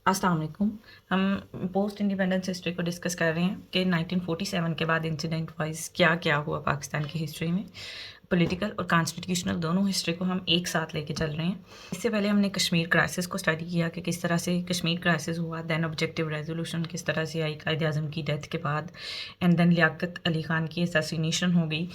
अस्सलाम वालेकुम। हम पोस्ट इंडिपेंडेंस हिस्ट्री को डिस्कस कर रहे हैं कि 1947 के बाद इंसिडेंट वाइज क्या क्या हुआ पाकिस्तान की हिस्ट्री में। पॉलिटिकल और कॉन्स्टिट्यूशनल दोनों हिस्ट्री को हम एक साथ लेके चल रहे हैं। इससे पहले हमने कश्मीर क्राइसिस को स्टडी किया कि किस तरह से कश्मीर क्राइसिस हुआ, दैन ऑब्जेक्टिव रेजोल्यूशन किस तरह से आई कायद आज़म की डेथ के बाद, एंड देन लियाकत अली ख़ान की असैसिनेशन हो गई।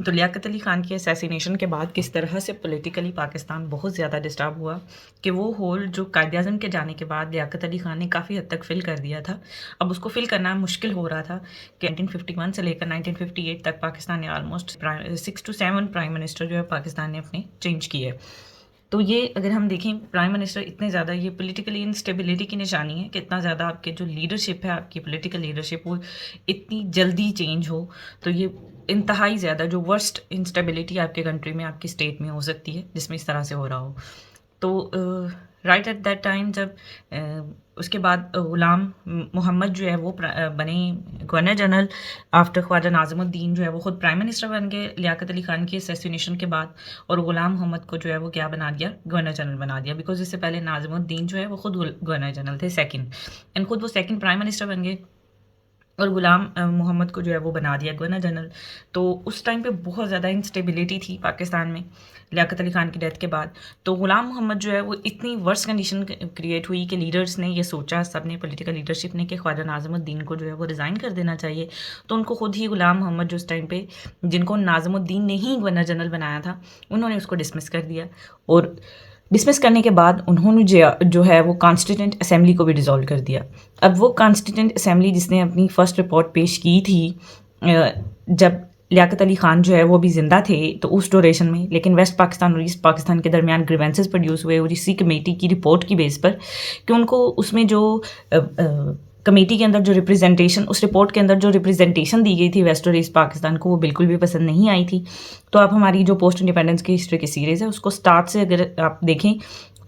तो लियाकत अली ख़ान की असैसिनेशन के बाद किस तरह से पॉलिटिकली पाकिस्तान बहुत ज़्यादा डिस्टर्ब हुआ कि वो होल जो कायद-ए-आज़म के जाने के बाद लियाकत अली ख़ान ने काफ़ी हद तक फ़िल कर दिया था। अब उसको फ़िल करना मुश्किल हो रहा था कि 1951 से लेकर 1958 तक पाकिस्तान ने ऑलमोस्ट 6 टू 7 प्राइम मिनिस्टर जो है पाकिस्तान ने अपने चेंज किए। तो ये अगर हम देखें प्राइम मिनिस्टर इतने ज़्यादा, ये पॉलिटिकली इंस्टेबिलिटी की निशानी है कि इतना ज़्यादा आपके जो लीडरशिप है, आपकी पॉलिटिकल लीडरशिप, वो इतनी जल्दी चेंज हो, तो ये इंतहाई ज़्यादा जो वर्स्ट इंस्टेबिलिटी आपके कंट्री में, आपकी स्टेट में हो सकती है, जिसमें इस तरह से हो रहा हो। तो राइट एट दैट टाइम जब उसके बाद ग़ुलाम मोहम्मद जो है वो बने governor general after Khwaja Nazimuddin जो है वो ख़ुद प्राइम मिनिस्टर बन गए लियाकत अली ख़ान की असैसिनेशन के बाद, और ग़ुलाम मोहम्मद को जो है वो क्या बना दिया, गवर्नर जनरल बना दिया। बिकॉज इससे पहले नाज़िमुद्दीन जो है वो ख़ुद गवर्नर जनरल थे सेकंड, एंड ख़ुद वो सेकंड प्राइम मिनिस्टर बन गए और ग़ुलाम मोहम्मद को जो है वो बना दिया गवर्नर जनरल। तो उस टाइम पे बहुत ज़्यादा इंस्टेबिलिटी थी पाकिस्तान में लियाकत अली ख़ान की डेथ के बाद। तो ग़ुलाम मोहम्मद जो है वो इतनी वर्स्ट कंडीशन क्रिएट हुई कि लीडर्स ने ये सोचा, सब ने, पॉलिटिकल लीडरशिप ने, कि ख्वाजा नाज़िमुद्दीन को जो है वो रिज़ाइन कर देना चाहिए। तो उनको खुद ही ग़ुलाम मोहम्मद जो उस टाइम पे, जिनको नाज़िमुद्दीन ने ही गवर्नर जनरल बनाया था, उन्होंने उसको डिसमिस कर दिया। और डिसमिस करने के बाद उन्होंने जो है वो कॉन्स्टिट्यूंट असेंबली को भी डिसॉल्व कर दिया। अब वो कॉन्स्टिट्यूंट असेंबली जिसने अपनी फ़र्स्ट रिपोर्ट पेश की थी जब लियाकत अली ख़ान जो है वो भी ज़िंदा थे, तो उस ड्यूरेशन में, लेकिन वेस्ट पाकिस्तान और ईस्ट पाकिस्तान के दरमियान ग्रीवेंसेस प्रोड्यूस हुए और इसी कमेटी की रिपोर्ट की बेस पर कि उनको उसमें जो कमेटी के अंदर जो रिप्रेजेंटेशन, उस रिपोर्ट के अंदर जो रिप्रेजेंटेशन दी गई थी वेस्ट और ईस्ट पाकिस्तान को, वो बिल्कुल भी पसंद नहीं आई थी। तो आप हमारी जो पोस्ट इंडिपेंडेंस की हिस्ट्री की सीरीज़ है उसको स्टार्ट से अगर आप देखें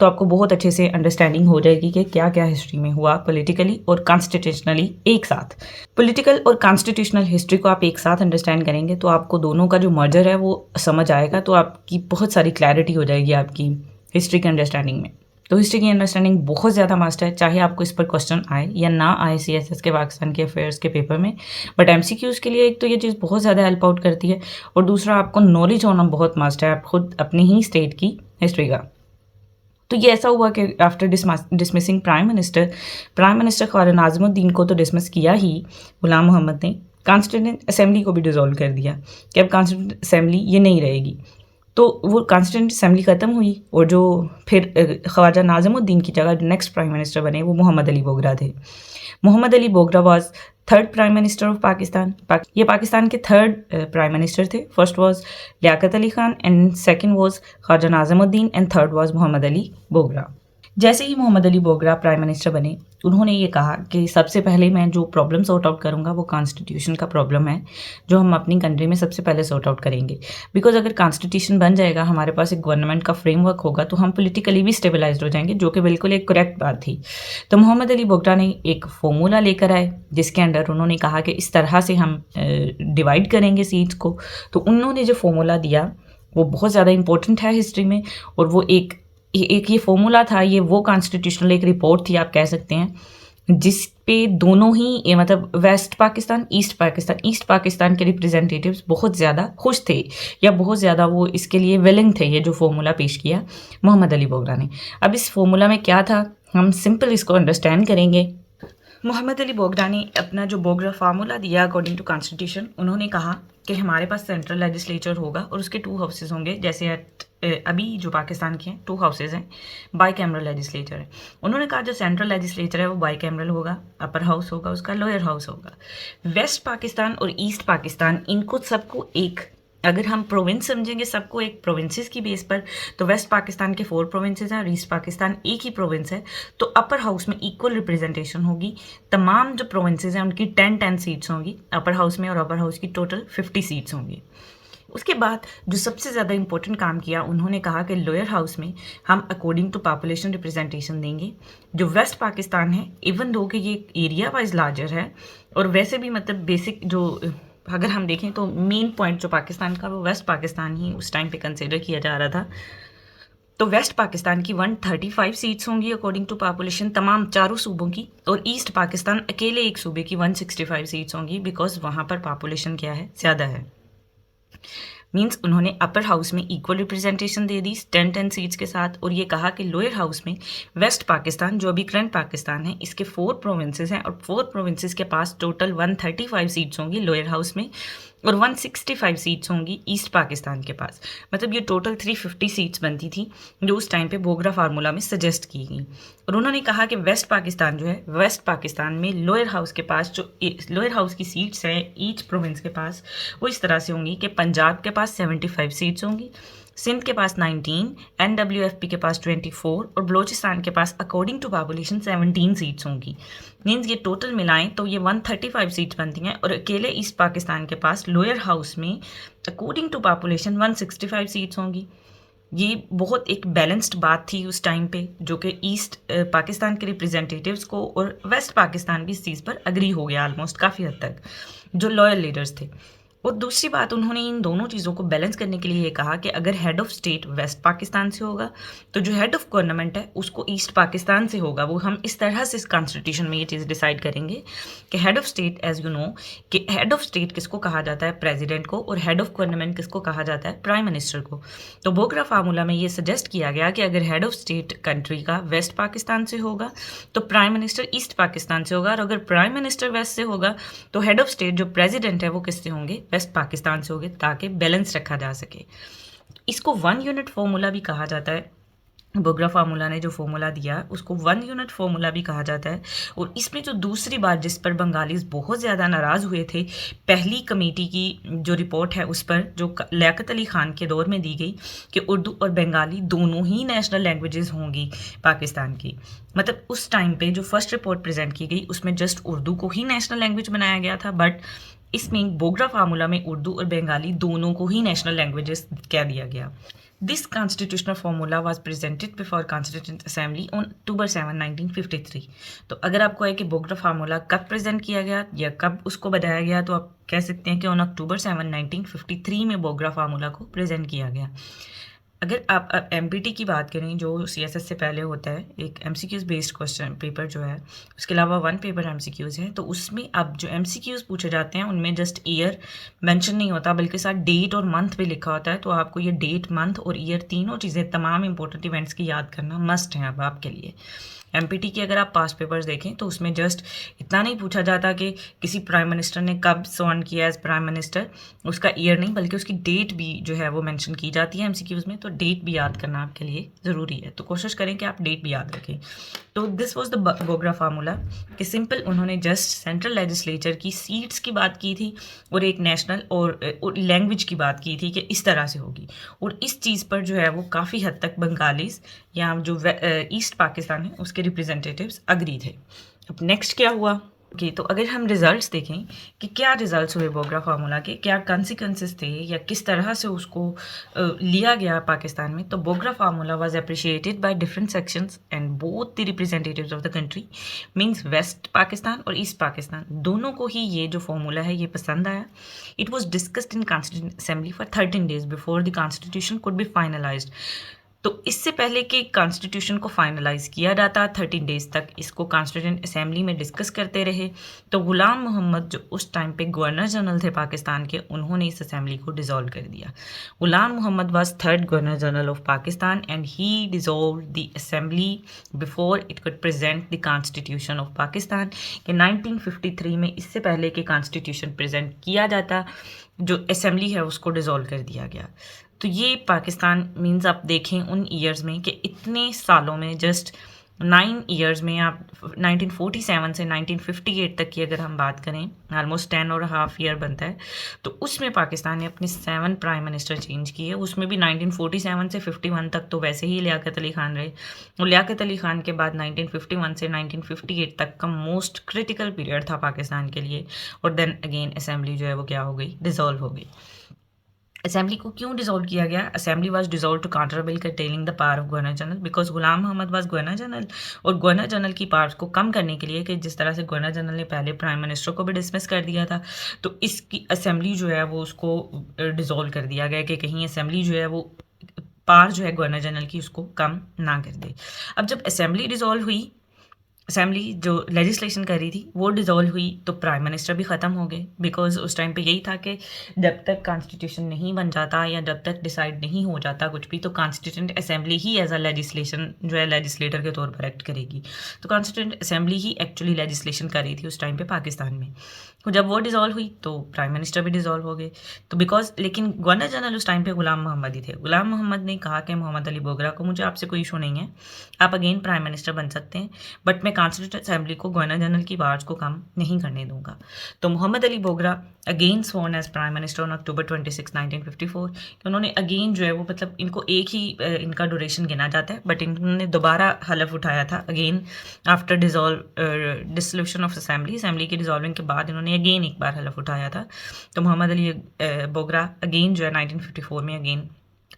तो आपको बहुत अच्छे से अंडरस्टैंडिंग हो जाएगी कि क्या क्या हिस्ट्री में हुआ पॉलिटिकली और कॉन्स्टिट्यूशनली एक साथ। पॉलिटिकल और कॉन्स्टिट्यूशनल हिस्ट्री को आप एक साथ अंडरस्टैंड करेंगे तो आपको दोनों का जो मर्जर है वो समझ आएगा, तो आपकी बहुत सारी क्लैरिटी हो जाएगी आपकी हिस्ट्री के अंडरस्टैंडिंग में। तो हिस्ट्री की अंडरस्टैंडिंग बहुत ज़्यादा मस्ट है, चाहे आपको इस पर क्वेश्चन आए या ना आए CSS के पाकिस्तान के अफेयर्स के पेपर में। बट MCQs के लिए एक तो ये चीज़ बहुत ज़्यादा हेल्प आउट करती है, और दूसरा आपको नॉलेज होना बहुत मस्ट है आप खुद अपनी ही स्टेट की हिस्ट्री का। तो ये ऐसा हुआ कि after dismissing prime minister Khawaja Nazimuddin को तो डिसमिस किया ही ग़ुलाम मोहम्मद ने, कॉन्स्टिट्यूंट असेंबली को भी डिसॉल्व कर दिया कि अब कॉन्स्टिट्यूंट असेंबली ये नहीं रहेगी। तो वो कॉन्स्टिट्यूंट असेंबली ख़त्म हुई और जो फिर ख्वाजा नाज़िमुद्दीन की जगह जो नेक्स्ट प्राइम मिनिस्टर बने वो मोहम्मद अली बोगरा थे। Mohammad Ali Bogra was third prime minister of Pakistan. ये पाकिस्तान के थर्ड प्राइम मिनिस्टर थे। First was Liaquat Ali Khan and second was Khawaja Nazimuddin and third was Mohammad Ali Bogra. जैसे ही मोहम्मद अली बोगरा प्राइम मिनिस्टर बने, उन्होंने ये कहा कि सबसे पहले मैं जो प्रॉब्लम सॉर्ट आउट करूँगा वो कॉन्स्टिट्यूशन का प्रॉब्लम है, जो हम अपनी कंट्री में सबसे पहले सॉर्ट आउट करेंगे। बिकॉज अगर कॉन्स्टिट्यूशन बन जाएगा, हमारे पास एक गवर्नमेंट का फ्रेमवर्क होगा, तो हम पॉलिटिकली भी स्टेबलाइज्ड हो जाएंगे, जो कि बिल्कुल एक करेक्ट बात थी। तो मोहम्मद अली बोगरा ने एक फॉर्मूला लेकर आए जिसके अंडर उन्होंने कहा कि इस तरह से हम डिवाइड करेंगे सीट्स को। तो उन्होंने जो फॉर्मूला दिया वो बहुत ज़्यादा इंपॉर्टेंट है हिस्ट्री में, और वो एक ये फॉर्मूला था, ये वो कॉन्स्टिट्यूशनल एक रिपोर्ट थी आप कह सकते हैं, जिस पे दोनों ही मतलब वेस्ट पाकिस्तान, ईस्ट पाकिस्तान के रिप्रेजेंटेटिव्स बहुत ज़्यादा खुश थे, या बहुत ज़्यादा वो इसके लिए विलिंग थे, ये जो फॉर्मूला पेश किया मोहम्मद अली बोगरा ने। अब इस फॉर्मूला में क्या था, हम सिंपल इसको अंडरस्टैंड करेंगे। मोहम्मद अली बोगरा ने अपना जो बोगरा फार्मूला दिया अकॉर्डिंग टू कॉन्स्टिट्यूशन, उन्होंने कहा कि हमारे पास सेंट्रल लेजिस्लेचर होगा और उसके 2 हाउसेज होंगे, जैसे अभी जो पाकिस्तान के हैं 2 हाउसेज हैं, बाई कैमरल लेजिस्लेचर है। उन्होंने कहा जो सेंट्रल लेजिस्लेचर है वो बाई कैमरल होगा, अपर हाउस होगा उसका, लोअर हाउस होगा। वेस्ट पाकिस्तान और ईस्ट पाकिस्तान, इनको सबको एक, अगर हम प्रोविंस समझेंगे सबको एक प्रोविंसेस की बेस पर, तो वेस्ट पाकिस्तान के 4 प्रोविंसेस हैं और ईस्ट पाकिस्तान एक ही प्रोविंस है, तो अपर हाउस में इक्वल रिप्रेजेंटेशन होगी। तमाम जो प्रोविंसेस हैं उनकी 10-10 सीट्स होंगी अपर हाउस में, और अपर हाउस की टोटल 50 सीट्स होंगी। उसके बाद जो सबसे ज़्यादा इंपॉर्टेंट काम किया, उन्होंने कहा कि लोअर हाउस में हम अकॉर्डिंग टू पॉपुलेशन रिप्रेजेंटेशन देंगे। जो वेस्ट पाकिस्तान है, इवन दो कि ये एरिया वाइज लार्जर है, और वैसे भी मतलब बेसिक जो अगर हम देखें तो मेन पॉइंट जो पाकिस्तान का वो वेस्ट पाकिस्तान ही उस टाइम पे कंसिडर किया जा रहा था। तो वेस्ट पाकिस्तान की 135 सीट्स होंगी अकॉर्डिंग टू पॉपुलेशन तमाम चारों सूबों की, और ईस्ट पाकिस्तान अकेले एक सूबे की 165 सीट्स होंगी बिकॉज वहाँ पर पॉपुलेशन क्या है, ज़्यादा है। मीन्स उन्होंने अपर हाउस में इक्वल रिप्रेजेंटेशन दे दी 10-10 सीट्स के साथ, और ये कहा कि लोअर हाउस में वेस्ट पाकिस्तान जो अभी करंट पाकिस्तान है इसके 4 प्रोविंसेस हैं, और 4 प्रोविंसेस के पास टोटल 135 सीट्स होंगी लोअर हाउस में, और 165 सीट्स होंगी ईस्ट पाकिस्तान के पास। मतलब ये टोटल 350 सीट्स बनती थी जो उस टाइम पे बोगरा फार्मूला में सजेस्ट की गई। और उन्होंने कहा कि वेस्ट पाकिस्तान जो है, वेस्ट पाकिस्तान में लोअर हाउस के पास जो लोअर हाउस की सीट्स हैं ईच प्रोविंस के पास, वो इस तरह से होंगी कि पंजाब के पास 75 सीट्स होंगी, सिंध के पास 19, NWFP के पास 24 और बलोचिस्तान के पास अकॉर्डिंग टू पॉपुलेशन 17 सीट्स होंगी। मीन्स ये टोटल मिलाएं तो ये 135 सीट्स बनती हैं, और अकेले ईस्ट पाकिस्तान के पास लोअर हाउस में अकॉर्डिंग टू पॉपुलेशन 165 सीट्स होंगी। ये बहुत एक बैलेंस्ड बात थी उस टाइम पे, जो कि ईस्ट पाकिस्तान के रिप्रेजेंटेटिव्स को और वेस्ट पाकिस्तान भी इस चीज़ पर अग्री हो गया ऑलमोस्ट काफ़ी हद तक, जो लॉयल लीडर्स थे। और दूसरी बात, उन्होंने इन दोनों चीज़ों को बैलेंस करने के लिए ये कहा कि अगर head of state west Pakistan से होगा तो जो हेड ऑफ़ गवर्नमेंट है उसको ईस्ट पाकिस्तान से होगा। वो हम इस तरह से इस कॉन्स्टिट्यूशन में ये चीज़ डिसाइड करेंगे कि head of state, as you know कि हेड ऑफ़ स्टेट किसको कहा जाता है, प्रेसिडेंट को, और हेड ऑफ़ गवर्नमेंट किसको कहा जाता है, प्राइम मिनिस्टर को। तो बोगरा फार्मूला में ये सजेस्ट किया गया कि अगर हेड ऑफ़ स्टेट कंट्री का वेस्ट पाकिस्तान से होगा तो प्राइम मिनिस्टर ईस्ट पाकिस्तान से होगा, और अगर प्राइम मिनिस्टर वेस्ट से होगा तो हेड ऑफ़ स्टेट जो प्रेसिडेंट है वो किससे होंगे, वेस्ट पाकिस्तान से होंगे, ताकि बैलेंस रखा जा सके। इसको 1 यूनिट फॉर्मूला भी कहा जाता है। बोगरा फार्मूला ने जो फॉर्मूला दिया उसको 1 यूनिट फार्मूला भी कहा जाता है। और इसमें जो दूसरी बात जिस पर बंगालीज बहुत ज़्यादा नाराज़ हुए थे, पहली कमेटी की जो रिपोर्ट है उस पर, जो लियाकत अली ख़ान के दौर में दी गई कि उर्दू और बंगाली दोनों ही नेशनल लैंग्वेजेस होंगी पाकिस्तान की। मतलब उस टाइम पे जो फर्स्ट रिपोर्ट प्रेजेंट की गई उसमें जस्ट उर्दू को ही नेशनल लैंग्वेज बनाया गया था, बट इसमें बोगरा फार्मूला में उर्दू और बंगाली दोनों को ही नेशनल लैंग्वेजेस कह दिया गया। This constitutional formula was presented before constituent assembly on October 7, 1953। तो अगर आपको है कि बोगरा फार्मूला कब प्रेजेंट किया गया या कब उसको बताया गया, तो आप कह सकते हैं कि ऑन अक्टूबर 7, 1953 में बोगरा फार्मूला को प्रेजेंट किया गया। अगर आप MPT की बात करें जो CSS से पहले होता है, एक MCQs बेस्ड क्वेश्चन पेपर जो है, उसके अलावा 1 पेपर MCQs है, तो उसमें अब जो MCQs पूछे जाते हैं उनमें जस्ट ईयर मेंशन नहीं होता बल्कि साथ डेट और मंथ भी लिखा होता है। तो आपको ये डेट, मंथ और ईयर तीनों चीज़ें तमाम इंपॉर्टेंट इवेंट्स की याद करना मस्ट है अब आपके लिए। MPT की अगर आप पास्ट पेपर्स देखें तो उसमें जस्ट इतना नहीं पूछा जाता कि किसी प्राइम मिनिस्टर ने कब स्वर्ण किया एज प्राइम मिनिस्टर, उसका ईयर नहीं बल्कि उसकी डेट भी जो है वो मेंशन की जाती है MCQs में। तो डेट भी याद करना आपके लिए ज़रूरी है, तो कोशिश करें कि आप डेट भी याद रखें। तो this was the Bogra formula कि सिंपल उन्होंने जस्ट सेंट्रल लेजिस्लेचर की सीट्स की बात की थी और एक नेशनल और लैंग्वेज की बात की थी कि इस तरह से होगी, और इस चीज़ पर जो है वो काफ़ी हद तक बंगालीज या जो ईस्ट पाकिस्तान है उसके रिप्रेजेंटेटिव्स अग्री थे। अब नेक्स्ट क्या हुआ कि तो अगर हम रिजल्ट्स देखें कि क्या रिजल्ट्स हुए बोगरा फार्मूला के, क्या कॉन्सिक्वेंसेस थे या किस तरह से उसको लिया गया पाकिस्तान में, तो Bogra formula was appreciated by different sections and both the representatives of the country, means west Pakistan और ईस्ट पाकिस्तान दोनों को ही ये जो फार्मूला है ये पसंद आया। It was discussed in constituent assembly for 13 days before the constitution could be finalised. तो इससे पहले कि कॉन्स्टिट्यूशन को फाइनलाइज किया जाता 13 डेज तक इसको कॉन्स्टिट्यूंट असेंबली में डिस्कस करते रहे। तो गुलाम मोहम्मद जो उस टाइम पे गवर्नर जनरल थे पाकिस्तान के, उन्होंने इस असेंबली को डिसॉल्व कर दिया। Ghulam Mohammad was 3rd governor general of Pakistan and he dissolve the assembly before it could present the constitution of Pakistan. कि 1953 में इससे पहले कि कॉन्स्टिट्यूशन प्रेजेंट किया जाता, जो असेंबली है उसको डिसॉल्व कर दिया गया। तो ये पाकिस्तान मीन्स आप देखें उन ईयर्स में कि इतने सालों में जस्ट 9 ईयर्स में आप 1947 से 1958 तक की अगर हम बात करें, ऑलमोस्ट 10.5 ईयर बनता है, तो उसमें पाकिस्तान ने अपने 7 प्राइम मिनिस्टर चेंज किए। उसमें भी 1947 से 51 तक तो वैसे ही लियाकत अली ख़ान रहे, और लियाकत अली ख़ान के बाद 1951 से 1958 तक का मोस्ट क्रिटिकल पीरियड था पाकिस्तान के लिए। और देन अगेन असेंबली जो है वो क्या हो गई, डिसॉल्व हो गई। असेंबली को क्यों डिसॉल्व किया गया? Assembly was dissolve to counter bill curtailing the power of governor general because Ghulam Mohammad was governor general, और गवर्नर जनरल की पावर्स को कम करने के लिए कि जिस तरह से गवर्नर जनरल ने पहले प्राइम मिनिस्टर को भी डिसमिस कर दिया था, तो इसकी असेंबली जो है वो उसको डिसॉल्व कर दिया गया कि कहीं असेंबली जो है वो पावर जो है गवर्नर जनरल की उसको कम ना कर दे। अब जब असेंबली डिसॉल्व हुई, असेंबली जो लेजिस्लेशन कर रही थी वो डिज़ोल्व हुई, तो प्राइम मिनिस्टर भी ख़त्म हो गए, बिकॉज उस टाइम पे यही था कि जब तक कॉन्स्टिट्यूशन नहीं बन जाता या जब तक डिसाइड नहीं हो जाता कुछ भी, तो कॉन्स्टिट्यूंट असेंबली ही एज अ लेजिस्लेशन जो है लेजिस्लेटर के तौर पर एक्ट करेगी। तो कॉन्स्टिट्यूंट असेंबली ही एक्चुअली लेजिस्लेशन कर रही थी उस टाइम पे पाकिस्तान में। तो जब वो डिज़ोल्व हुई तो प्राइम मिनिस्टर भी डिज़ोल्व हो गए। तो बिकॉज लेकिन गवर्नर जनरल उस टाइम पे गुलाम मोहम्मद ही थे। गुलाम मोहम्मद ने कहा कि मोहम्मद अली बोगरा को, मुझे आपसे कोई इशू नहीं है, आप अगेन प्राइम मिनिस्टर बन सकते हैं, बट मैं कॉन्स्टिट्यूंट असेंबली को गवर्नर जनरल की पावर्स को कम नहीं करने दूंगा। तो Mohammad Ali Bogra again sworn as prime minister on October 26, 1954। उन्होंने अगेन जो है वो, मतलब इनको एक ही इनका ड्यूरेशन गिना जाता है, बट इन्होंने दोबारा हलफ उठाया था again after dissolution of assembly की डिसॉल्विंग के बाद इन्होंने अगेन एक बार हलफ उठाया था। तो मोहम्मद अली बोगरा अगेन जो है 1954 में अगेन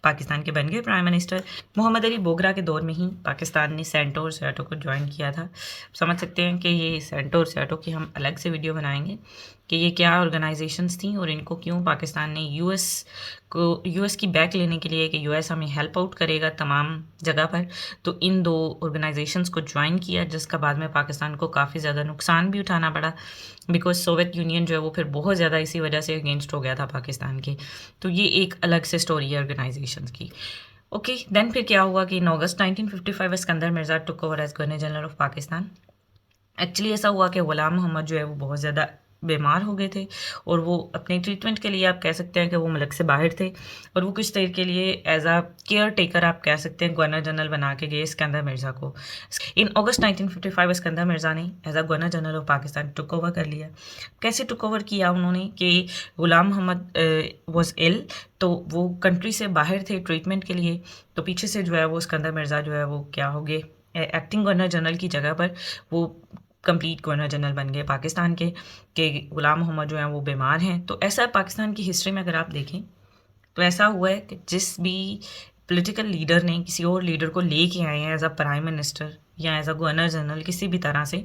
पाकिस्तान के बन गए प्राइम मिनिस्टर। मोहम्मद अली बोगरा के दौर में ही पाकिस्तान ने सेंटो और सैटो को ज्वाइन किया था। समझ सकते हैं कि ये सेंटो और सैटो की हम अलग से वीडियो बनाएंगे कि ये क्या ऑर्गेनाइजेशंस थी और इनको क्यों पाकिस्तान ने यूएस की बैक लेने के लिए कि यूएस हमें हेल्प आउट करेगा तमाम जगह पर, तो इन दो ऑर्गेनाइजेशंस को ज्वाइन किया, जिसका बाद में पाकिस्तान को काफ़ी ज़्यादा नुकसान भी उठाना पड़ा, बिकॉज सोवियत यूनियन जो है वो फिर बहुत ज़्यादा इसी वजह से अगेंस्ट हो गया था पाकिस्तान के। तो ये एक अलग से स्टोरी है ऑर्गेनाइजेशन की। ओके, देन फिर क्या हुआ कि in August 1955 Iskandar Mirza took over as governor general of Pakistan. Actually ऐसा हुआ कि गुलाम मोहम्मद जो है वो बहुत ज़्यादा बीमार हो गए थे और वो अपने ट्रीटमेंट के लिए आप कह सकते हैं कि वो मुल्क से बाहर थे, और वो कुछ देर के लिए एज आ केयर टेकर आप कह सकते हैं गवर्नर जनरल बना के गए इस्कंदर मिर्ज़ा को। इन अगस्त 1955 इस्कंदर मिर्ज़ा ने as a governor general of Pakistan took over कर लिया। कैसे टुक ओवर किया उन्होंने कि गुलाम मोहम्मद वॉज इल, तो वो कंट्री से बाहर थे ट्रीटमेंट के लिए, तो पीछे से जो है वो इस्कंदर मिर्ज़ा जो है वो क्या हो गए, एक्टिंग गवर्नर जनरल की जगह पर वो कंप्लीट गवर्नर जनरल बन गए पाकिस्तान के गुलाम मोहम्मद जो हैं वो बीमार हैं। तो ऐसा पाकिस्तान की हिस्ट्री में अगर आप देखें तो ऐसा हुआ है कि जिस भी पॉलिटिकल लीडर ने किसी और लीडर को लेके आए हैं एज अ प्राइम मिनिस्टर या एज अ गवर्नर जनरल किसी भी तरह से,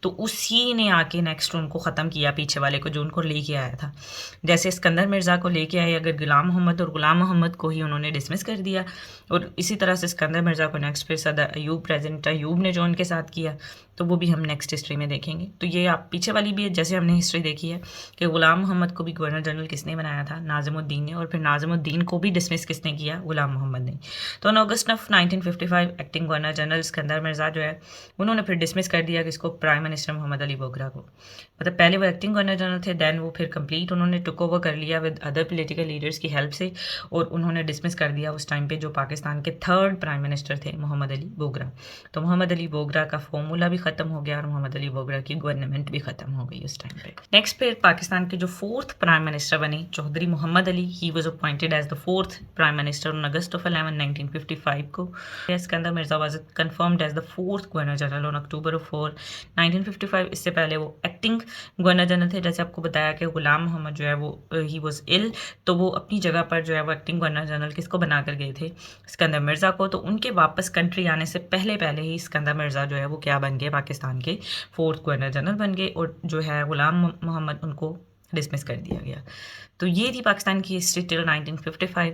तो उसी ने आके नेक्स्ट उनको ख़त्म किया पीछे वाले को जो उनको लेके आया था। जैसे इस्कंदर मिर्ज़ा को लेके आए अगर गुलाम मोहम्मद, और गुलाम मोहम्मद को ही उन्होंने डिसमिस कर दिया, और इसी तरह से इस्कंदर मिर्ज़ा को नेक्स्ट फिर सदर अयूब, प्रेसिडेंट अयूब ने जो उनके साथ किया, तो वो भी हम नेक्स्ट हिस्ट्री में देखेंगे। तो ये आप पीछे वाली भी जैसे हमने हिस्ट्री देखी है कि गुलाम मोहम्मद को भी गवर्नर जनरल किसने बनाया था, नाज़िमुद्दीन ने, और फिर नाज़िमुद्दीन को भी डिसमिस किसने किया, गुलाम मोहम्मद ने। तो इन अगस्त of 1955 acting governor general Iskander Mirza जो है उन्होंने फिर डिसमिस कर दिया किसको, प्राइम मिनिस्टर मोहम्मद अली बोगरा को। मतलब पहले वो एक्टिंग गवर्नर जनरल थे, देन वो फिर कंप्लीट उन्होंने टुक ओवर कर लिया विद अदर पॉलिटिकल लीडर्स की हेल्प से, और उन्होंने डिसमिस कर दिया उस टाइम पे जो पाकिस्तान के थर्ड प्राइम मिनिस्टर थे मोहम्मद अली बोगरा। तो मोहम्मद अली बोगरा का फॉर्मूला भी ख़त्म हो गया और मोहम्मद अली बोगरा की गवर्नमेंट भी ख़त्म हो गई उस टाइम पे। नेक्स्ट फिर पाकिस्तान के जो फोर्थ प्राइम मिनिस्टर बने Chaudhry Mohammad Ali, he was appointed as the fourth prime minister on August of 11, 1955 को। Iskandar Mirza was confirmed as the fourth governor general on October 4, 1955। इससे पहले वो एक्टिंग गवर्नर जनरल थे, जैसे आपको बताया कि गुलाम मोहम्मद जो है वो ही वॉज इल, तो वो अपनी जगह पर जो है वो एक्टिंग गवर्नर जनरल किसको बना कर गए थे, इस्कंदर मिर्ज़ा को। तो उनके वापस कंट्री आने से पहले पहले ही इस्कंदर मिर्ज़ा जो है वो क्या बन गए, पाकिस्तान के फोर्थ गवर्नर जनरल बन गए, और जो है गुलाम मोहम्मद उनको डिसमिस कर दिया गया। तो ये थी पाकिस्तान की हिस्ट्री टिल 1955।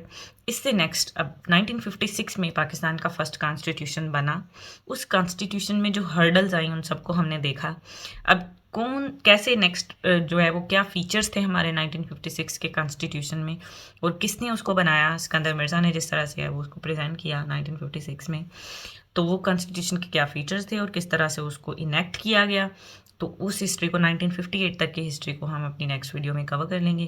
इससे नेक्स्ट अब 1956 में पाकिस्तान का फर्स्ट कॉन्स्टिट्यूशन बना। उस कॉन्स्टिट्यूशन में जो हर्डल्स आई उन सबको हमने देखा। अब कौन कैसे नेक्स्ट जो है वो क्या फीचर्स थे हमारे 1956 के कॉन्स्टिट्यूशन में, और किसने उसको बनाया, इस्कंदर मिर्ज़ा ने जिस तरह से है वो उसको प्रेजेंट किया 1956 में, तो वो कॉन्स्टिट्यूशन के क्या फीचर्स थे और किस तरह से उसको इनेक्ट किया गया। तो उस हिस्ट्री को 1958 तक की हिस्ट्री को हम अपनी नेक्स्ट वीडियो में कवर कर लेंगे।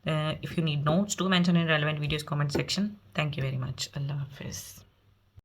If you need notes, do mention in relevant videos comment section. Thank you very much. अल्लाह हाफिज़।